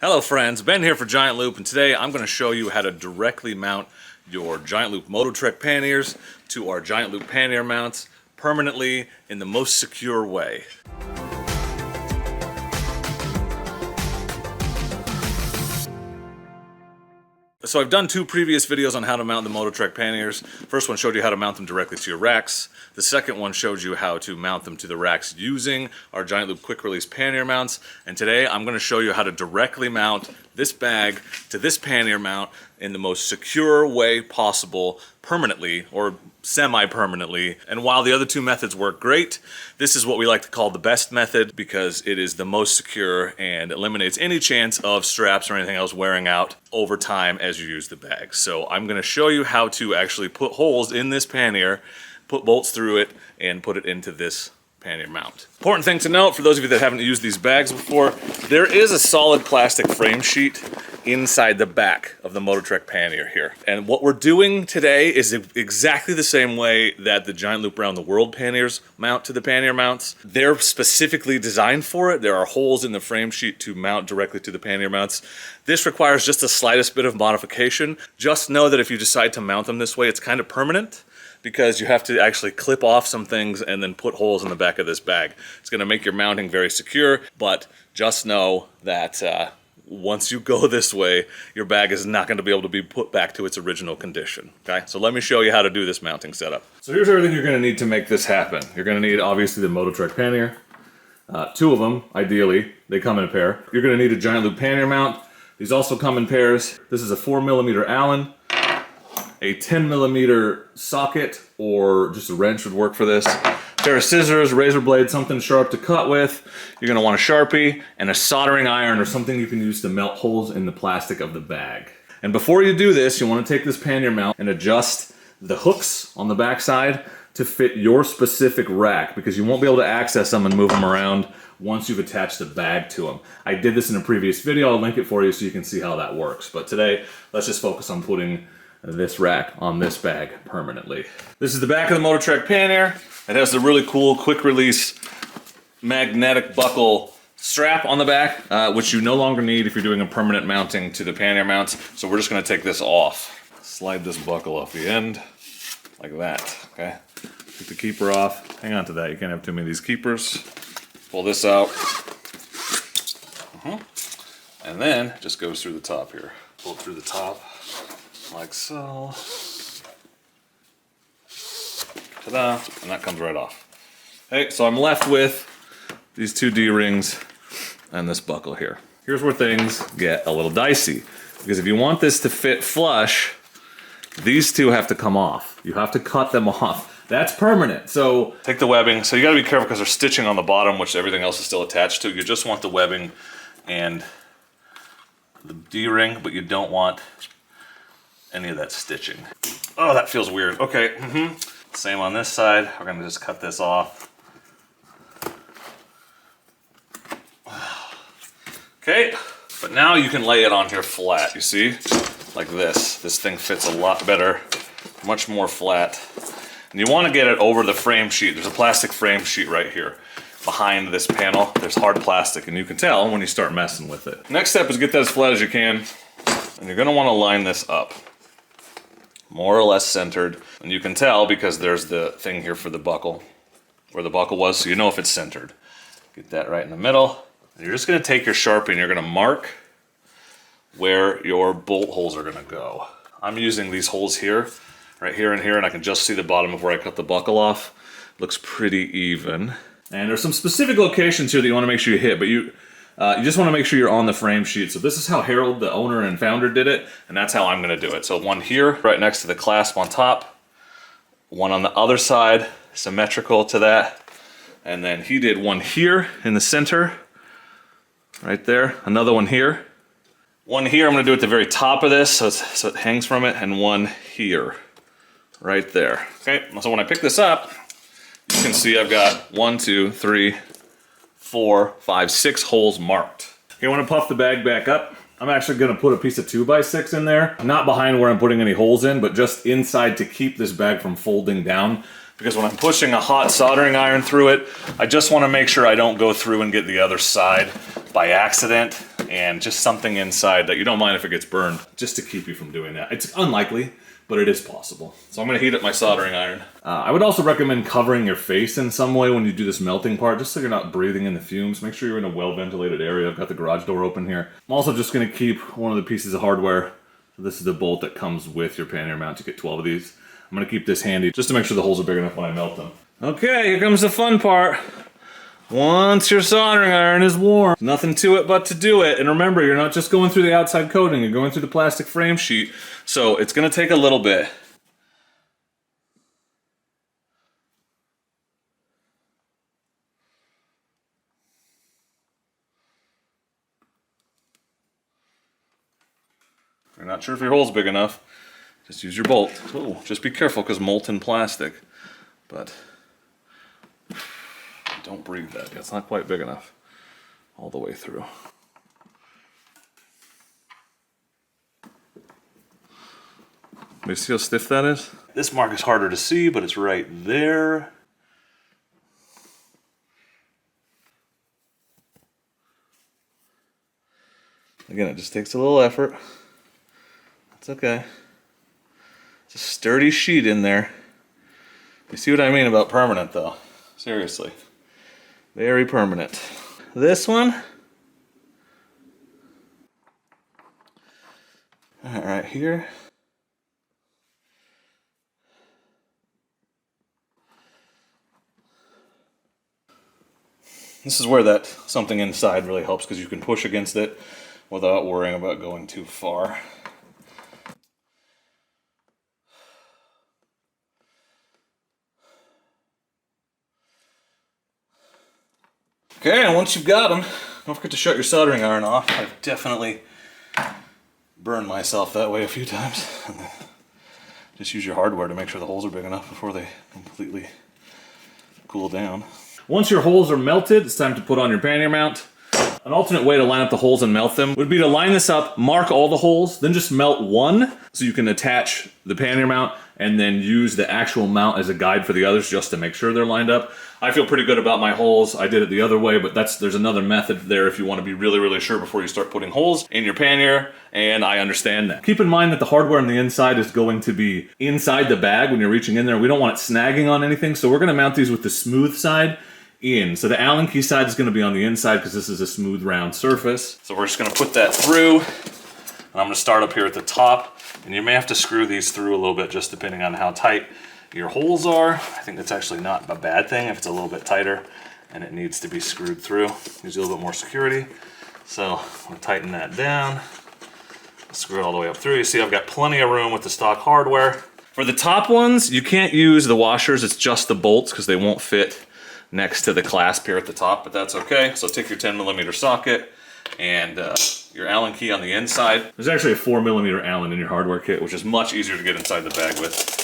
Hello friends, Ben here for Giant Loop, and today I'm going to show you how to directly mount your Giant Loop Mototrekk Panniers to our Giant Loop Pannier Mounts permanently in the most secure way. So I've done two previous videos on how to mount the Mototrekk Panniers. First one showed you how to mount them directly to your racks. The second one showed you how to mount them to the racks using our Giant Loop Quick Release Pannier Mounts. And today I'm going to show you how to directly mount this bag to this pannier mount in the most secure way possible, permanently or semi-permanently. And while the other two methods work great, this is what we like to call the best method because it is the most secure and eliminates any chance of straps or anything else wearing out over time as you use the bag. So I'm going to show you how to actually put holes in this pannier, put bolts through it, and put it into this pannier mount. Important thing to note for those of you that haven't used these bags before, there is a solid plastic frame sheet inside the back of the Mototrekk Pannier here. And what we're doing today is exactly the same way that the Giant Loop Around the World panniers mount to the pannier mounts. They're specifically designed for it. There are holes in the frame sheet to mount directly to the pannier mounts. This requires just the slightest bit of modification. Just know that if you decide to mount them this way, it's kind of permanent, because you have to actually clip off some things and then put holes in the back of this bag. It's going to make your mounting very secure, but just know that once you go this way, your bag is not going to be able to be put back to its original condition. Okay, so let me show you how to do this mounting setup. So here's everything you're going to need to make this happen. You're going to need, obviously, the Mototrekk Pannier. Two of them, ideally. They come in a pair. You're going to need a Giant Loop Pannier mount. These also come in pairs. This is a 4mm Allen. A 10mm socket or just a wrench would work for this. A pair of scissors, razor blade, something sharp to cut with. You're going to want a Sharpie and a soldering iron or something you can use to melt holes in the plastic of the bag. And before you do this, you want to take this pannier mount and adjust the hooks on the back side to fit your specific rack, because you won't be able to access them and move them around once you've attached the bag to them. I did this in a previous video. I'll link it for you so you can see how that works. But today, let's just focus on putting this rack on this bag permanently. This is the back of the Mototrekk Pannier. It has the really cool quick release magnetic buckle strap on the back, which you no longer need if you're doing a permanent mounting to the pannier mounts. So we're just going to take this off. Slide this buckle off the end like that, okay? Take the keeper off. Hang on to that, you can't have too many of these keepers. Pull this out. And then it just goes through the top here. Pull it through the top. Like so. Ta-da! And that comes right off. Okay, so I'm left with these two D-rings and this buckle here. Here's where things get a little dicey, because if you want this to fit flush, these two have to come off. You have to cut them off. That's permanent. So take the webbing. So you gotta be careful because they're stitching on the bottom, which everything else is still attached to. You just want the webbing and the D-ring, but you don't want any of that stitching. Oh, that feels weird. Okay, Same on this side. We're gonna just cut this off. Okay, but now you can lay it on here flat, you see? Like this. This thing fits a lot better, much more flat. And you wanna get it over the frame sheet. There's a plastic frame sheet right here. Behind this panel, there's hard plastic, and you can tell when you start messing with it. Next step is get that as flat as you can, and you're gonna wanna line this up. More or less centered, and you can tell because there's the thing here for the buckle, where the buckle was, so you know if it's centered. Get that right in the middle, and you're just gonna take your Sharpie and you're gonna mark where your bolt holes are gonna go. I'm using these holes here, right here and here, and I can just see the bottom of where I cut the buckle off. Looks pretty even. And there's some specific locations here that you wanna make sure you hit, but you just want to make sure you're on the frame sheet. So this is how Harold, the owner and founder, did it, and that's how I'm going to do it. So one here, right next to the clasp on top, one on the other side, symmetrical to that, and then he did one here in the center, right there, another one here. One here, I'm going to do at the very top of this, so it hangs from it, and one here, right there. Okay, so when I pick this up, you can see I've got 1, 2, 3, 4, 5, 6 holes marked. Okay, I want to puff the bag back up. I'm actually going to put a piece of 2x6 in there, not behind where I'm putting any holes in, but just inside to keep this bag from folding down. Because when I'm pushing a hot soldering iron through it, I just want to make sure I don't go through and get the other side by accident. and just something inside that you don't mind if it gets burned, just to keep you from doing that. It's unlikely, but it is possible. So I'm gonna heat up my soldering iron. I would also recommend covering your face in some way when you do this melting part, just so you're not breathing in the fumes. Make sure you're in a well-ventilated area. I've got the garage door open here. I'm also just gonna keep one of the pieces of hardware. So this is the bolt that comes with your pannier mount. You get 12 of these. I'm gonna keep this handy just to make sure the holes are big enough when I melt them. Okay, here comes the fun part. Once your soldering iron is warm, nothing to it but to do it. And remember, you're not just going through the outside coating, you're going through the plastic frame sheet. So it's gonna take a little bit. If you're not sure if your hole's big enough, just use your bolt. Ooh, just be careful because molten plastic. But don't breathe that. It's not quite big enough all the way through. You see how stiff that is? This mark is harder to see, but it's right there. Again, it just takes a little effort. That's okay. It's a sturdy sheet in there. You see what I mean about permanent though? Seriously. Very permanent. This one. All right, here. This is where that something inside really helps because you can push against it without worrying about going too far. Okay, and once you've got them, don't forget to shut your soldering iron off. I've definitely burned myself that way a few times. Just use your hardware to make sure the holes are big enough before they completely cool down. Once your holes are melted, it's time to put on your pannier mount. An alternate way to line up the holes and melt them would be to line this up, mark all the holes, then just melt one so you can attach the pannier mount and then use the actual mount as a guide for the others just to make sure they're lined up. I feel pretty good about my holes. I did it the other way, but there's another method there if you want to be really, really sure before you start putting holes in your pannier, and I understand that. Keep in mind that the hardware on the inside is going to be inside the bag when you're reaching in there. We don't want it snagging on anything, so we're going to mount these with the smooth side in. So the Allen key side is going to be on the inside because this is a smooth round surface. So we're just going to put that through, and I'm going to start up here at the top, and you may have to screw these through a little bit just depending on how tight your holes are. I think that's actually not a bad thing if it's a little bit tighter and it needs to be screwed through. Gives you a little bit more security. So I'm going to tighten that down, screw it all the way up through. You see I've got plenty of room with the stock hardware. For the top ones, you can't use the washers, it's just the bolts because they won't fit next to the clasp here at the top, but that's okay. So take your 10mm socket and your Allen key on the inside. There's actually a 4mm Allen in your hardware kit, which is much easier to get inside the bag with.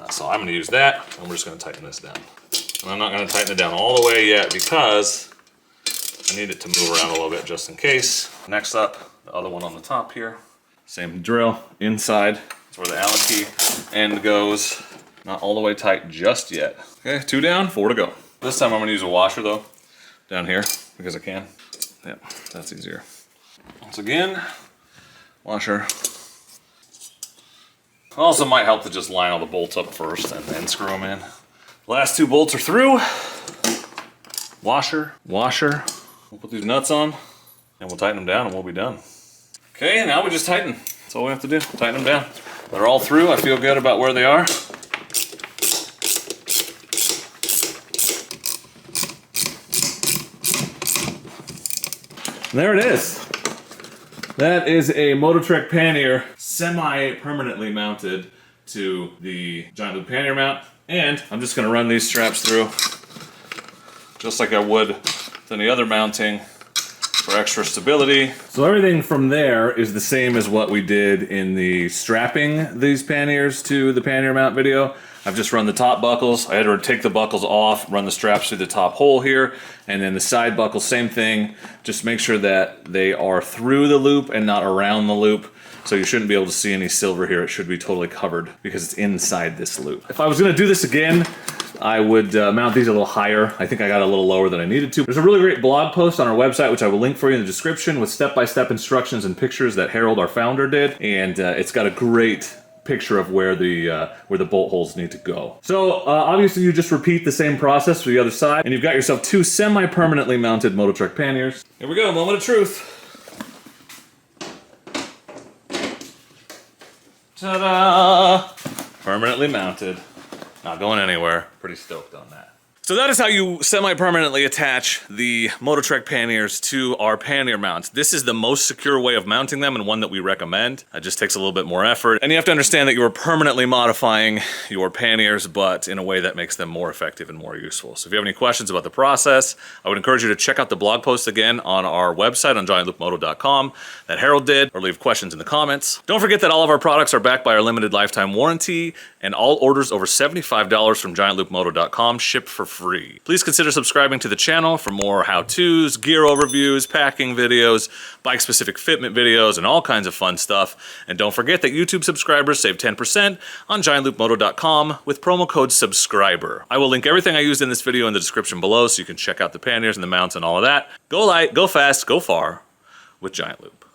So I'm going to use that, and we're just going to tighten this down. And I'm not going to tighten it down all the way yet because I need it to move around a little bit just in case. Next up, the other one on the top here. Same drill, inside. That's where the Allen key end goes. Not all the way tight just yet. Okay, 2 down, 4 to go. This time I'm going to use a washer though, down here, because I can. Yep, that's easier. Once again, washer. Also might help to just line all the bolts up first and then screw them in. Last 2 bolts are through. Washer, washer. We'll put these nuts on and we'll tighten them down and we'll be done. Okay, now we just tighten. That's all we have to do, tighten them down. They're all through, I feel good about where they are. And there it is. That is a Mototrekk Pannier semi-permanently mounted to the Giant Loop Pannier mount. And I'm just going to run these straps through just like I would with any other mounting for extra stability. So everything from there is the same as what we did in the strapping these panniers to the pannier mount video. I've just run the top buckles. I had to take the buckles off, run the straps through the top hole here, and then the side buckles, same thing. Just make sure that they are through the loop and not around the loop. So you shouldn't be able to see any silver here. It should be totally covered because it's inside this loop. If I was gonna do this again, I would mount these a little higher. I think I got a little lower than I needed to. There's a really great blog post on our website, which I will link for you in the description, with step-by-step instructions and pictures that Harold, our founder, did. And it's got a great picture of where the bolt holes need to go. So obviously you just repeat the same process for the other side, and you've got yourself two semi-permanently mounted Mototrekk Panniers. Here we go, moment of truth. Ta-da! Permanently mounted. Not going anywhere. Pretty stoked on that. So that is how you semi-permanently attach the Mototrekk Panniers to our pannier mounts. This is the most secure way of mounting them, and one that we recommend. It just takes a little bit more effort. And you have to understand that you are permanently modifying your panniers, but in a way that makes them more effective and more useful. So if you have any questions about the process, I would encourage you to check out the blog post again on our website on giantloopmoto.com that Harold did, or leave questions in the comments. Don't forget that all of our products are backed by our limited lifetime warranty, and all orders over $75 from giantloopmoto.com ship for free. Please consider subscribing to the channel for more how-tos, gear overviews, packing videos, bike-specific fitment videos, and all kinds of fun stuff. And don't forget that YouTube subscribers save 10% on giantloopmoto.com with promo code SUBSCRIBER. I will link everything I used in this video in the description below, so you can check out the panniers and the mounts and all of that. Go light, go fast, go far with Giant Loop.